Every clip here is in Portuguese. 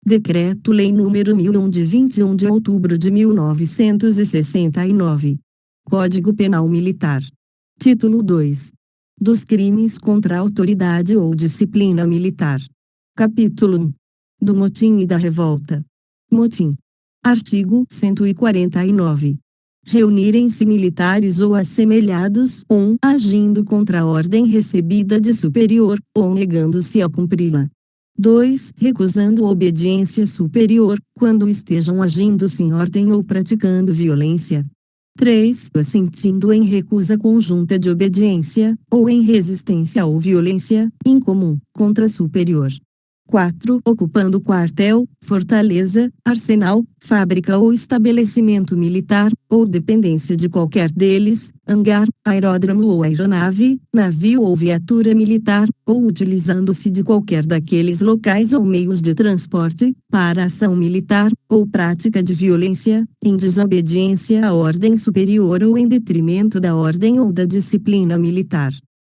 Decreto-Lei nº 1001 de 21 de outubro de 1969. Código Penal Militar. Título 2. Dos crimes contra a autoridade ou disciplina militar. Capítulo 1. Do motim e da revolta. Motim. Artigo 149. Reunirem-se militares ou assemelhados, agindo contra a ordem recebida de superior, ou negando-se a cumpri-la. 2. Recusando obediência superior, quando estejam agindo sem ordem ou praticando violência. 3. Assentindo em recusa conjunta de obediência, ou em resistência ou violência, incomum, contra superior. 4. Ocupando quartel, fortaleza, arsenal, fábrica ou estabelecimento militar, ou dependência de qualquer deles, hangar, aeródromo ou aeronave, navio ou viatura militar, ou utilizando-se de qualquer daqueles locais ou meios de transporte, para ação militar, ou prática de violência, em desobediência à ordem superior ou em detrimento da ordem ou da disciplina militar.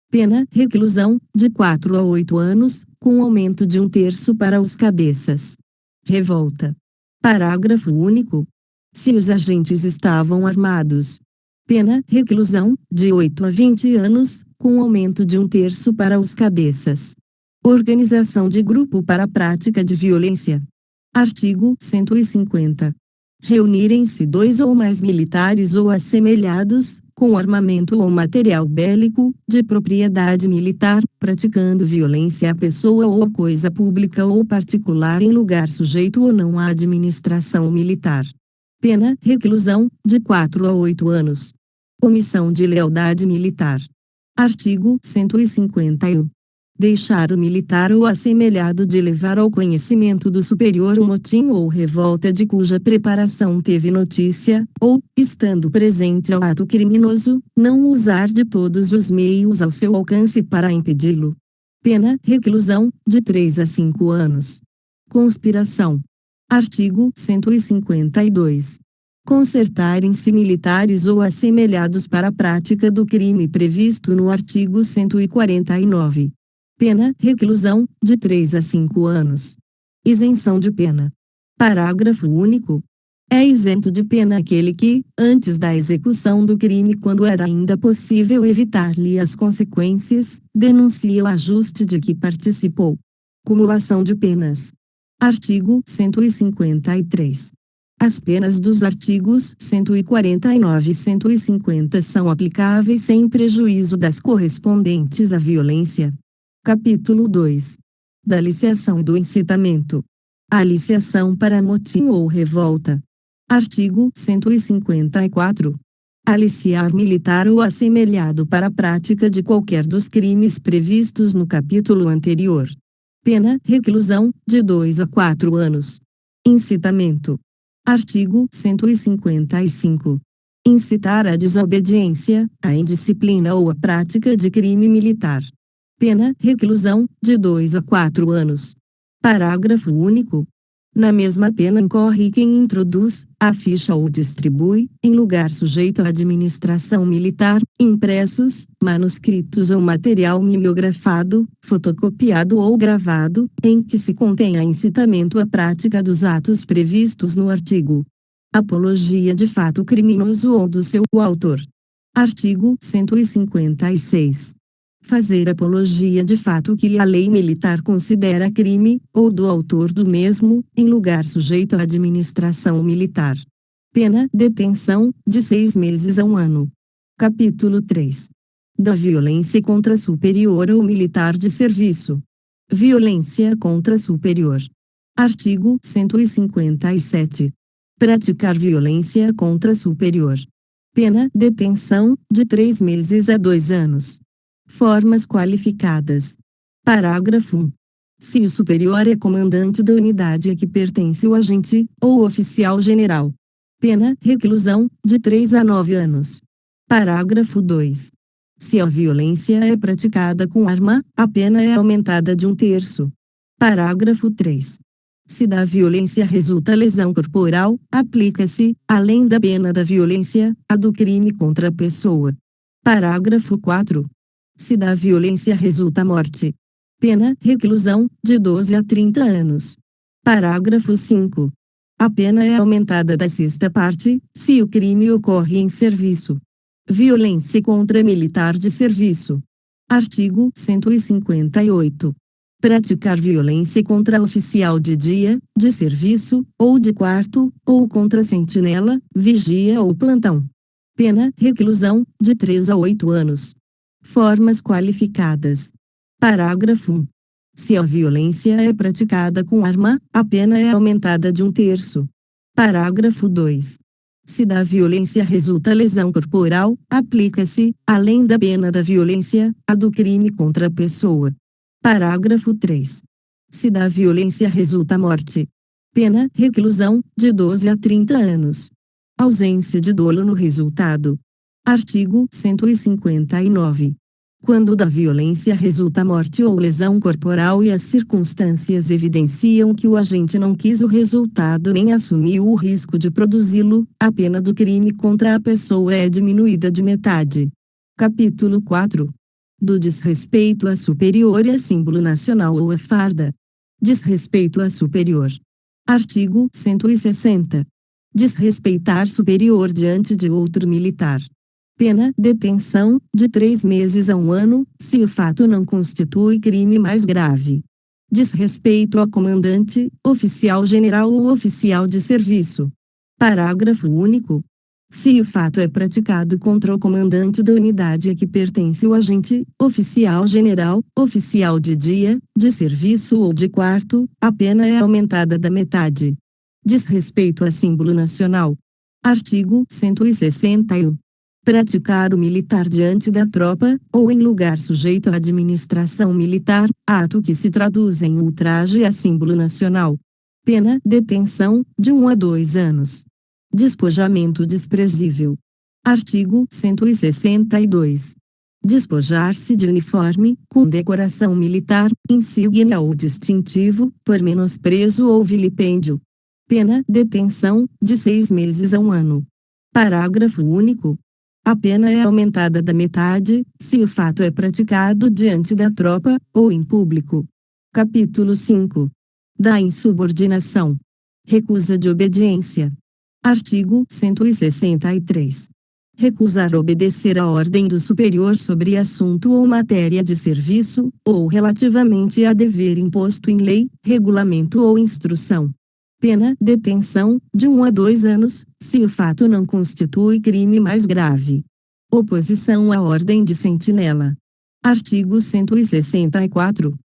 Pena, reclusão, de 4 a 8 anos, com aumento de 1/3 para os cabeças. Revolta. Parágrafo único. Se os agentes estavam armados. Pena, reclusão, de 8 a 20 anos, com aumento de 1/3 para os cabeças. Organização de grupo para a prática de violência. Artigo 150. Reunirem-se 2 ou mais militares ou assemelhados, com armamento ou material bélico, de propriedade militar, praticando violência à pessoa ou a coisa pública ou particular em lugar sujeito ou não à administração militar. Pena, reclusão, de 4 a 8 anos. Omissão de lealdade militar. Artigo 151. Deixar o militar ou assemelhado de levar ao conhecimento do superior um motim ou revolta de cuja preparação teve notícia, ou, estando presente ao ato criminoso, não usar de todos os meios ao seu alcance para impedi-lo. Pena, reclusão, de 3 a 5 anos. Conspiração. Artigo 152. Concertarem-se militares ou assemelhados para a prática do crime previsto no artigo 149. Pena, reclusão, de 3 a 5 anos. Isenção de pena. Parágrafo único. É isento de pena aquele que, antes da execução do crime quando era ainda possível evitar-lhe as consequências, denuncia o ajuste de que participou. Cumulação de penas. Artigo 153. As penas dos artigos 149 e 150 são aplicáveis sem prejuízo das correspondentes à violência. Capítulo 2. Da aliciação e do incitamento. Aliciação para motim ou revolta. Artigo 154. Aliciar militar ou assemelhado para a prática de qualquer dos crimes previstos no capítulo anterior. Pena, reclusão, de 2 a 4 anos. Incitamento. Artigo 155. Incitar à desobediência, à indisciplina ou à prática de crime militar. Pena, reclusão, de 2 a 4 anos. Parágrafo único. Na mesma pena incorre quem introduz, afixa ou distribui, em lugar sujeito à administração militar, impressos, manuscritos ou material mimeografado, fotocopiado ou gravado, em que se contenha incitamento à prática dos atos previstos no artigo. Apologia de fato criminoso ou do seu autor. Artigo 156. Fazer apologia de fato que a lei militar considera crime, ou do autor do mesmo, em lugar sujeito à administração militar. Pena, detenção, de 6 meses a 1 ano. Capítulo 3. Da violência contra superior ou militar de serviço. Violência contra superior. Artigo 157. Praticar violência contra superior. Pena, detenção, de 3 meses a 2 anos. Formas qualificadas. Parágrafo 1. Se o superior é comandante da unidade a que pertence o agente, ou oficial general. Pena, reclusão, de 3 a 9 anos. Parágrafo 2. Se a violência é praticada com arma, a pena é aumentada de 1/3. Parágrafo 3. Se da violência resulta lesão corporal, aplica-se, além da pena da violência, a do crime contra a pessoa. Parágrafo 4. Se da violência resulta morte. Pena, reclusão, de 12 a 30 anos. Parágrafo 5. A pena é aumentada da sexta parte, se o crime ocorre em serviço. Violência contra militar de serviço. Artigo 158. Praticar violência contra oficial de dia, de serviço, ou de quarto, ou contra sentinela, vigia ou plantão. Pena, reclusão, de 3 a 8 anos. Formas qualificadas. Parágrafo 1. Se a violência é praticada com arma, a pena é aumentada de 1/3. Parágrafo 2. Se da violência resulta lesão corporal, aplica-se, além da pena da violência, a do crime contra a pessoa. Parágrafo 3. Se da violência resulta morte, pena, reclusão, de 12 a 30 anos. Ausência de dolo no resultado. Artigo 159. Quando da violência resulta morte ou lesão corporal e as circunstâncias evidenciam que o agente não quis o resultado nem assumiu o risco de produzi-lo, a pena do crime contra a pessoa é diminuída de metade. Capítulo 4. Do desrespeito a superior e a símbolo nacional ou a farda. Desrespeito a superior. Artigo 160. Desrespeitar superior diante de outro militar. Pena, detenção, de 3 meses a 1 ano, se o fato não constitui crime mais grave. Desrespeito a comandante, oficial general ou oficial de serviço. Parágrafo único. Se o fato é praticado contra o comandante da unidade a que pertence o agente, oficial general, oficial de dia, de serviço ou de quarto, a pena é aumentada da metade. Desrespeito a símbolo nacional. Artigo 161. Praticar o militar diante da tropa, ou em lugar sujeito à administração militar, ato que se traduz em ultraje a símbolo nacional. Pena, detenção, de 1 a 2 anos. Despojamento desprezível. Artigo 162. Despojar-se de uniforme, com decoração militar, insígnia ou distintivo, por menosprezo ou vilipêndio. Pena, detenção, de 6 meses a 1 ano. Parágrafo único. A pena é aumentada da metade, se o fato é praticado diante da tropa, ou em público. Capítulo 5. Da insubordinação. Recusa de obediência. Artigo 163. Recusar obedecer à ordem do superior sobre assunto ou matéria de serviço, ou relativamente a dever imposto em lei, regulamento ou instrução. Pena, detenção, de 1 a 2 anos, se o fato não constitui crime mais grave. Oposição à ordem de sentinela. Artigo 164.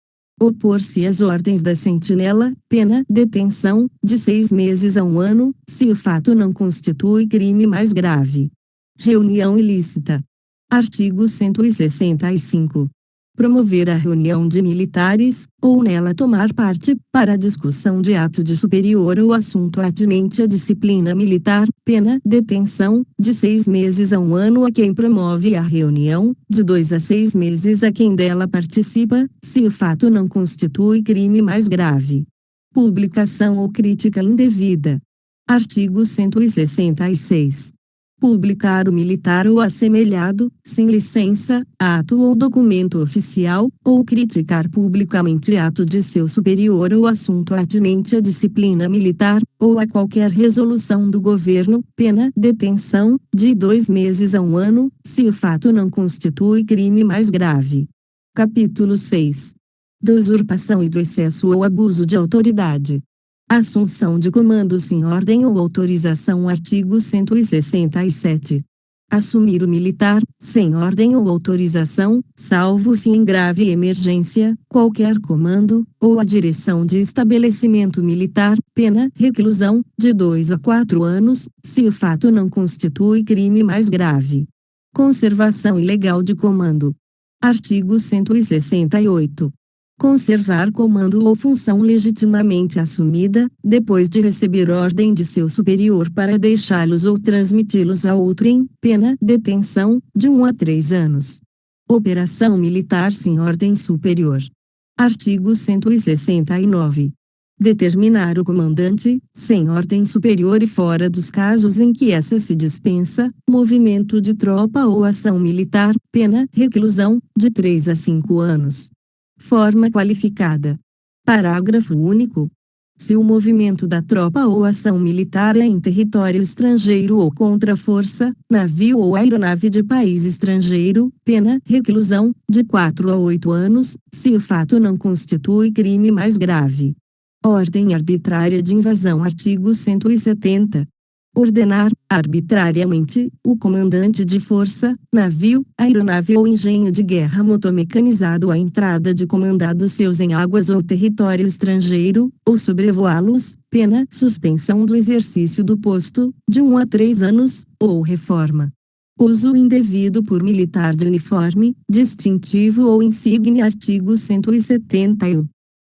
Opor-se às ordens da sentinela, pena, detenção, de 6 meses a 1 ano, se o fato não constitui crime mais grave. Reunião ilícita. Artigo 165. Promover a reunião de militares, ou nela tomar parte, para a discussão de ato de superior ou assunto atinente à disciplina militar, pena, detenção, de 6 meses a 1 ano a quem promove a reunião, de 2 a 6 meses a quem dela participa, se o fato não constitui crime mais grave. Publicação ou crítica indevida. Artigo 166. Publicar o militar ou assemelhado, sem licença, ato ou documento oficial, ou criticar publicamente ato de seu superior ou assunto atinente à disciplina militar, ou a qualquer resolução do governo, pena, detenção, de 2 meses a 1 ano, se o fato não constitui crime mais grave. Capítulo 6. Da usurpação e do excesso ou abuso de autoridade. Assunção de comando sem ordem ou autorização. Artigo 167. Assumir o militar, sem ordem ou autorização, salvo se em grave emergência, qualquer comando, ou a direção de estabelecimento militar, pena, reclusão, de 2 a 4 anos, se o fato não constitui crime mais grave. Conservação ilegal de comando. Artigo 168. Conservar comando ou função legitimamente assumida, depois de receber ordem de seu superior para deixá-los ou transmiti-los a outrem, pena, detenção, de 1 a 3 anos. Operação militar sem ordem superior. Artigo 169. Determinar o comandante, sem ordem superior e fora dos casos em que essa se dispensa, movimento de tropa ou ação militar, pena, reclusão, de 3 a 5 anos. Forma qualificada. Parágrafo único. Se o movimento da tropa ou ação militar é em território estrangeiro ou contra força, navio ou aeronave de país estrangeiro, pena reclusão, de 4 a 8 anos, se o fato não constitui crime mais grave. Ordem arbitrária de invasão. Artigo 170. Ordenar, arbitrariamente, o comandante de força, navio, aeronave ou engenho de guerra motomecanizado a entrada de comandados seus em águas ou território estrangeiro, ou sobrevoá-los, pena suspensão do exercício do posto, de 1 a 3 anos, ou reforma. Uso indevido por militar de uniforme, distintivo ou insígnia. Artigo 171.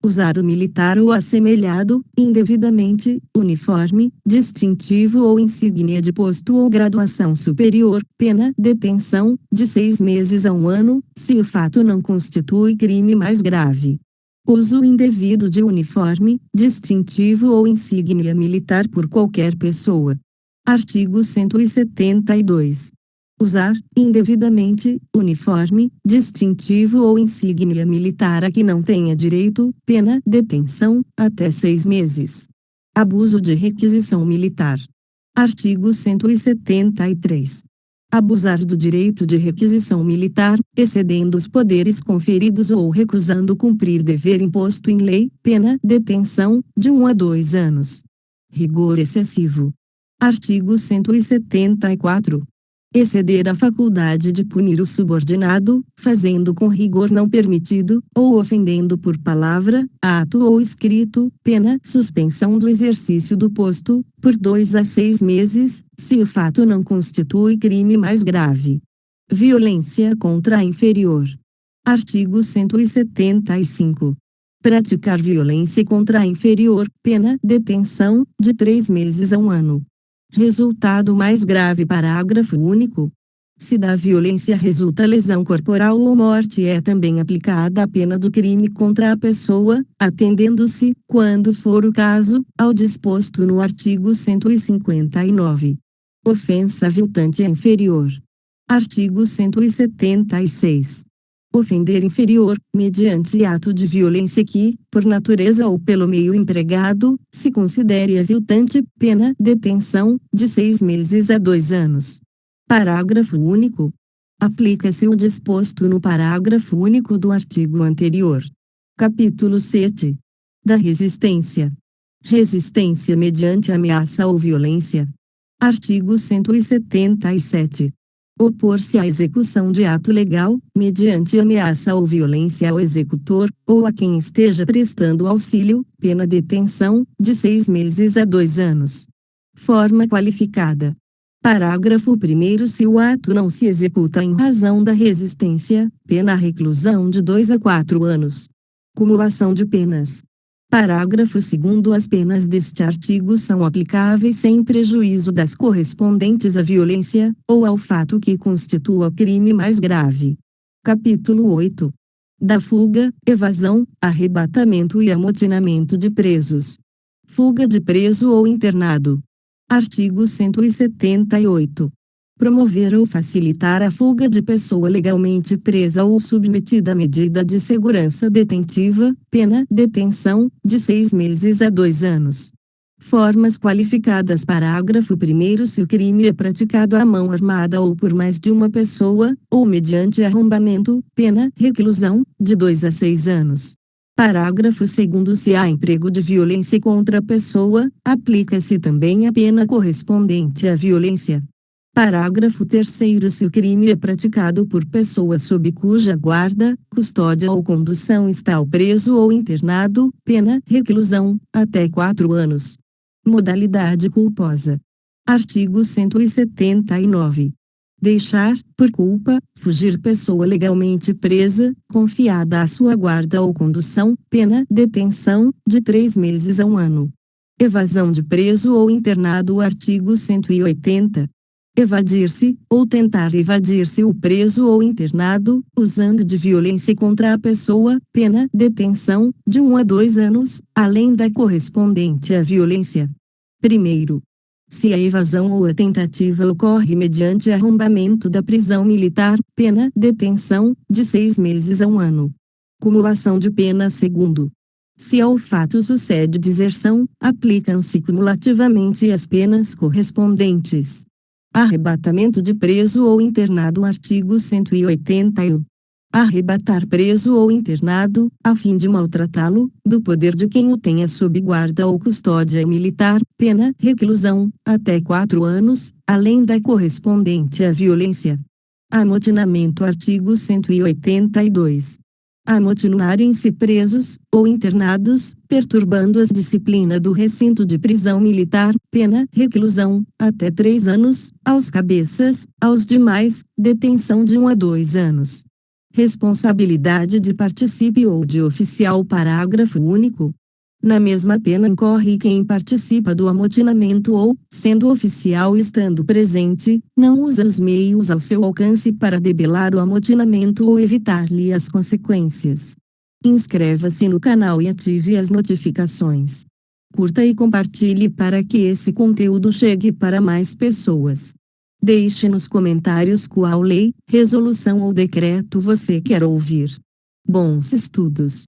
Usar o militar ou assemelhado, indevidamente, uniforme, distintivo ou insígnia de posto ou graduação superior, pena detenção, de 6 meses a 1 ano, se o fato não constitui crime mais grave. Uso indevido de uniforme, distintivo ou insígnia militar por qualquer pessoa. Artigo 172. Usar, indevidamente, uniforme, distintivo ou insígnia militar a que não tenha direito, pena detenção, até 6 meses. Abuso de requisição militar. Artigo 173. Abusar do direito de requisição militar, excedendo os poderes conferidos ou recusando cumprir dever imposto em lei, pena detenção, de 1 a 2 anos. Rigor excessivo. Artigo 174. Exceder a faculdade de punir o subordinado, fazendo com rigor não permitido, ou ofendendo por palavra, ato ou escrito, pena suspensão do exercício do posto, por 2 a 6 meses, se o fato não constitui crime mais grave. Violência contra a inferior. Artigo 175. Praticar violência contra a inferior, pena detenção, de 3 meses a 1 ano. Resultado mais grave. Parágrafo único. Se da violência resulta lesão corporal ou morte, é também aplicada a pena do crime contra a pessoa, atendendo-se, quando for o caso, ao disposto no artigo 159. Ofensa aviltante inferior. Artigo 176. Ofender inferior, mediante ato de violência que, por natureza ou pelo meio empregado, se considere aviltante, pena detenção, de 6 meses a 2 anos. Parágrafo único. Aplica-se o disposto no parágrafo único do artigo anterior. Capítulo 7. Da resistência. Resistência mediante ameaça ou violência. Artigo 177. Opor-se à execução de ato legal, mediante ameaça ou violência ao executor, ou a quem esteja prestando auxílio, pena detenção, de 6 meses a 2 anos. Forma qualificada. Parágrafo 1º. Se o ato não se executa em razão da resistência, pena reclusão de 2 a 4 anos. Cumulação de penas. Parágrafo 2º. As penas deste artigo são aplicáveis sem prejuízo das correspondentes à violência, ou ao fato que constitua crime mais grave. Capítulo 8. Da fuga, evasão, arrebatamento e amotinamento de presos. Fuga de preso ou internado. Artigo 178. Promover ou facilitar a fuga de pessoa legalmente presa ou submetida a medida de segurança detentiva, pena detenção, de 6 meses a 2 anos. Formas qualificadas. Parágrafo 1º. Se o crime é praticado à mão armada ou por mais de uma pessoa, ou mediante arrombamento, pena reclusão, de 2 a 6 anos. Parágrafo 2º. Se há emprego de violência contra a pessoa, aplica-se também a pena correspondente à violência. Parágrafo 3º. Se o crime é praticado por pessoa sob cuja guarda, custódia ou condução está o preso ou internado, pena reclusão, até 4 anos. Modalidade culposa. Artigo 179. Deixar, por culpa, fugir pessoa legalmente presa, confiada à sua guarda ou condução, pena detenção, de 3 meses a 1 ano. Evasão de preso ou internado. Artigo 180. Evadir-se, ou tentar evadir-se o preso ou internado, usando de violência contra a pessoa, pena detenção, de 1 a 2 anos, além da correspondente à violência. Primeiro, se a evasão ou a tentativa ocorre mediante arrombamento da prisão militar, pena detenção, de 6 meses a 1 ano. Cumulação de pena. Segundo, Se ao fato sucede deserção, aplicam-se cumulativamente as penas correspondentes. Arrebatamento de preso ou internado. Artigo 181. Arrebatar preso ou internado, a fim de maltratá-lo, do poder de quem o tenha sob guarda ou custódia militar, pena reclusão, até 4 anos, além da correspondente à violência. Amotinamento. Artigo 182. Amotinarem-se presos, ou internados, perturbando a disciplina do recinto de prisão militar, pena reclusão, até 3 anos, aos cabeças, aos demais, detenção de 1 a 2 anos. Responsabilidade de participe ou de oficial. Parágrafo único. Na mesma pena incorre quem participa do amotinamento ou, sendo oficial e estando presente, não usa os meios ao seu alcance para debelar o amotinamento ou evitar-lhe as consequências. Inscreva-se no canal e ative as notificações. Curta e compartilhe para que esse conteúdo chegue para mais pessoas. Deixe nos comentários qual lei, resolução ou decreto você quer ouvir. Bons estudos!